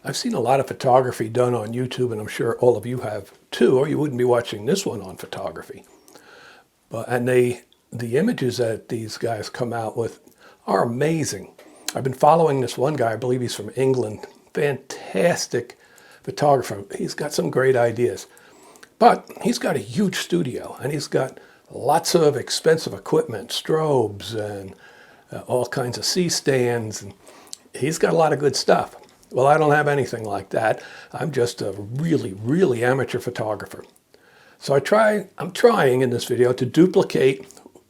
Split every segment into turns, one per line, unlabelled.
I've seen a lot of photography done on YouTube, and I'm sure all of you have too, or you wouldn't be watching this one on photography. And the images that these guys come out with are amazing. I've been following this one guy, I believe he's from England, fantastic photographer. He's got some great ideas. But he's got a huge studio, and he's got lots of expensive equipment, strobes and all kinds of C-stands. And he's got a lot of good stuff. Well, I don't have anything like that. I'm just a really, really amateur photographer. So I'm trying in this video to duplicate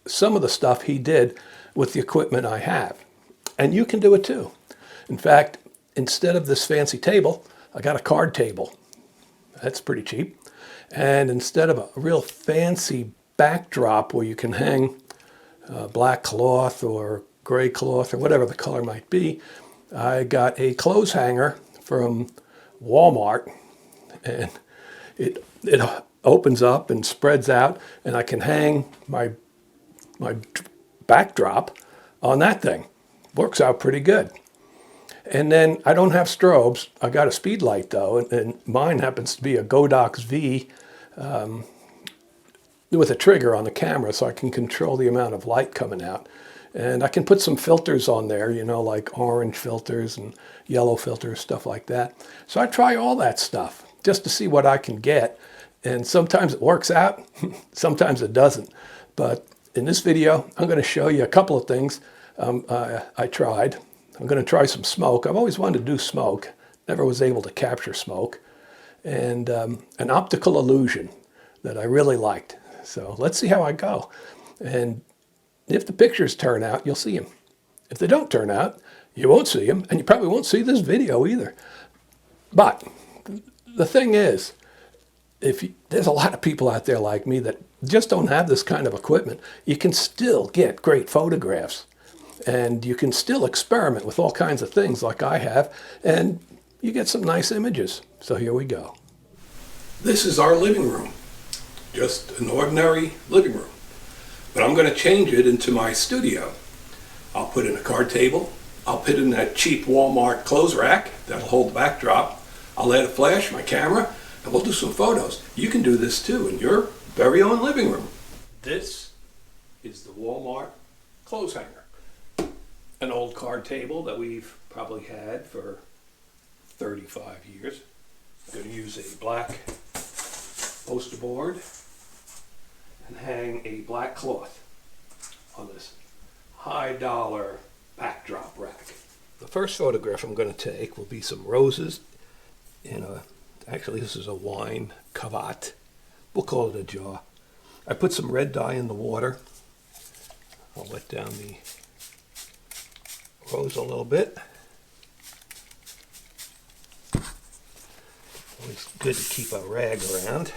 some of the stuff he did with the equipment I have. And you can do it too. In fact, instead of this fancy table, I got a card table. That's pretty cheap. And instead of a real fancy backdrop where you can hang black cloth or gray cloth or whatever the color might be, I got a clothes hanger from Walmart, and it opens up and spreads out, and I can hang my backdrop on that thing. Works out pretty good. And then I don't have strobes. I got a speed light though, and mine happens to be a Godox V with a trigger on the camera, so I can control the amount of light coming out. And I can put some filters on there, you know, like orange filters and yellow filters, stuff like that. So I try all that stuff just to see what I can get. And sometimes it works out, sometimes it doesn't. But in this video, I'm going to show you a couple of things I tried. I'm going to try some smoke. I've always wanted to do smoke, never was able to capture smoke. And an optical illusion that I really liked. So let's see how I go. And if the pictures turn out, you'll see them. If they don't turn out, you won't see them, and you probably won't see this video either. But the thing is, there's a lot of people out there like me that just don't have this kind of equipment. You can still get great photographs, and you can still experiment with all kinds of things like I have, and you get some nice images. So here we go. This is our living room, just an ordinary living room. But I'm going to change it into my studio. I'll put in a card table. I'll put in that cheap Walmart clothes rack that'll hold the backdrop. I'll add a flash, my camera, and we'll do some photos. You can do this too in your very own living room. This is the Walmart clothes hanger. An old card table that we've probably had for 35 years. I'm going to use a black poster board and hang a black cloth on this high dollar backdrop rack. The first photograph I'm going to take will be some roses in actually this is a wine cuvette. We'll call it a jar. I put some red dye in the water. I'll wet down the rose a little bit. Always good to keep a rag around.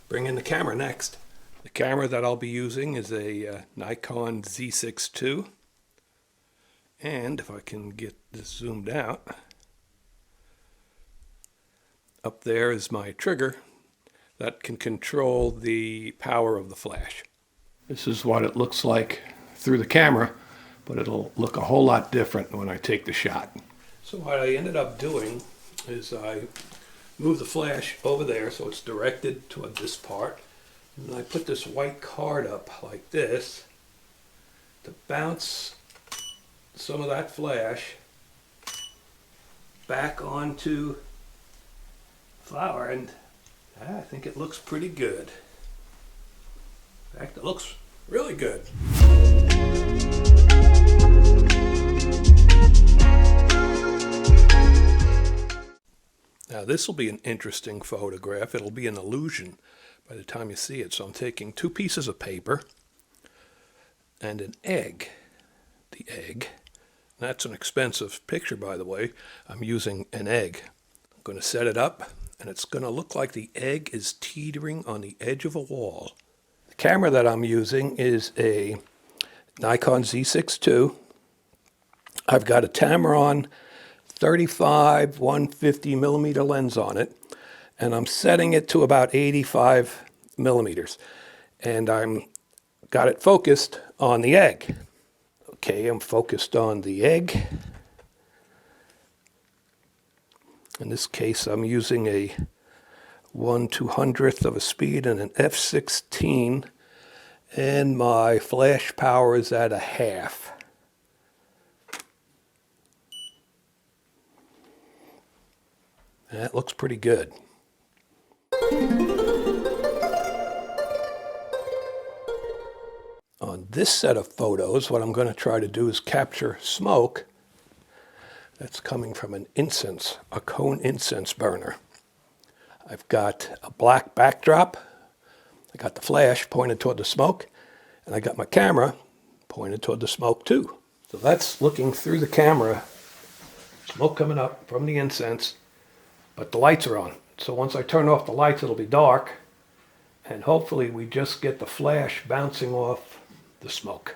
Bring in the camera next. The camera that I'll be using is a Nikon Z6 II. And if I can get this zoomed out, up there is my trigger that can control the power of the flash. This is what it looks like through the camera, but it'll look a whole lot different when I take the shot. So what I ended up doing is I move the flash over there so it's directed toward this part. And I put this white card up like this to bounce some of that flash back onto the flower, and I think it looks pretty good. In fact, it looks really good. Now this will be an interesting photograph. It'll be an illusion by the time you see it. So I'm taking two pieces of paper and an egg. The egg. That's an expensive picture, by the way. I'm using an egg. I'm going to set it up, and it's going to look like the egg is teetering on the edge of a wall. The camera that I'm using is a Nikon Z6 II. I've got a Tamron 35 150 millimeter lens on it, and I'm setting it to about 85 millimeters. and I'm got it focused on the egg. Okay, I'm focused on the egg. In this case, I'm using a 1/200th of a speed and an f/16, and my flash power is at 1/2. That looks pretty good. On this set of photos, what I'm going to try to do is capture smoke that's coming from an incense, a cone incense burner. I've got a black backdrop, I got the flash pointed toward the smoke, and I got my camera pointed toward the smoke too. So that's looking through the camera, smoke coming up from the incense, but the lights are on. So once I turn off the lights, it'll be dark, and hopefully we just get the flash bouncing off the smoke.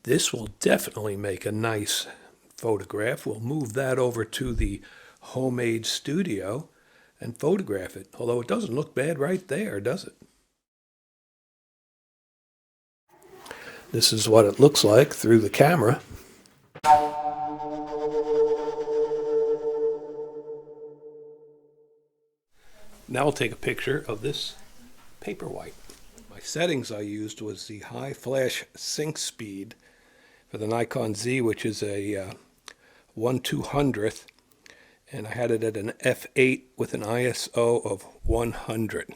This will definitely make a nice photograph. We'll move that over to the homemade studio and photograph it, although it doesn't look bad right there, does it? This is what it looks like through the camera. Now I'll take a picture of this Paperwhite. My settings I used was the high flash sync speed for the Nikon Z, which is a 1/200th, and I had it at an f/8 with an ISO of 100.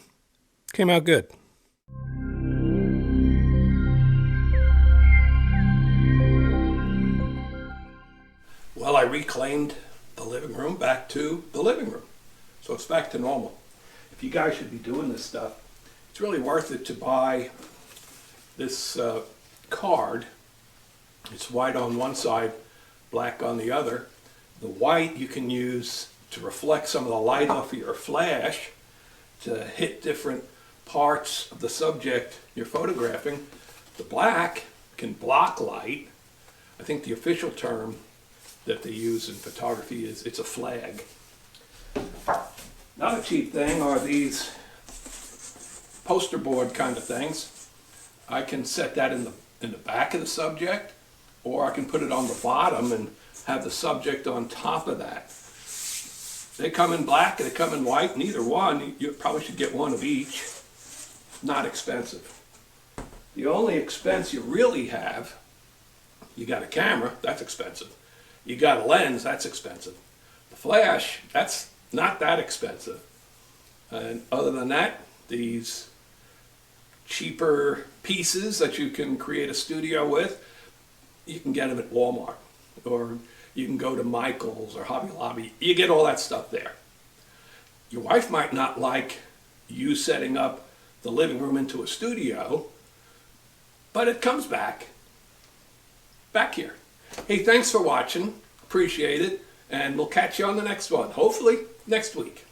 Came out good. Well, I reclaimed the living room back to the living room, so it's back to normal. If you guys should be doing this stuff, it's really worth it to buy this card. It's white on one side, black on the other. The white you can use to reflect some of the light off of your flash to hit different parts of the subject you're photographing. The black can block light. I think the official term that they use in photography is it's a flag. Another cheap thing are these poster board kind of things. I can set that in the back of the subject, or I can put it on the bottom and have the subject on top of that. They come in black and they come in white, neither one. You probably should get one of each. Not expensive. The only expense you really have, you got a camera, that's expensive. You got a lens, that's expensive. The flash, that's not that expensive. And other than that, these cheaper pieces that you can create a studio with, you can get them at Walmart, or you can go to Michael's or Hobby Lobby. You get all that stuff there. Your wife might not like you setting up the living room into a studio, but it comes back here. Hey, thanks for watching. Appreciate it. And we'll catch you on the next one, hopefully next week.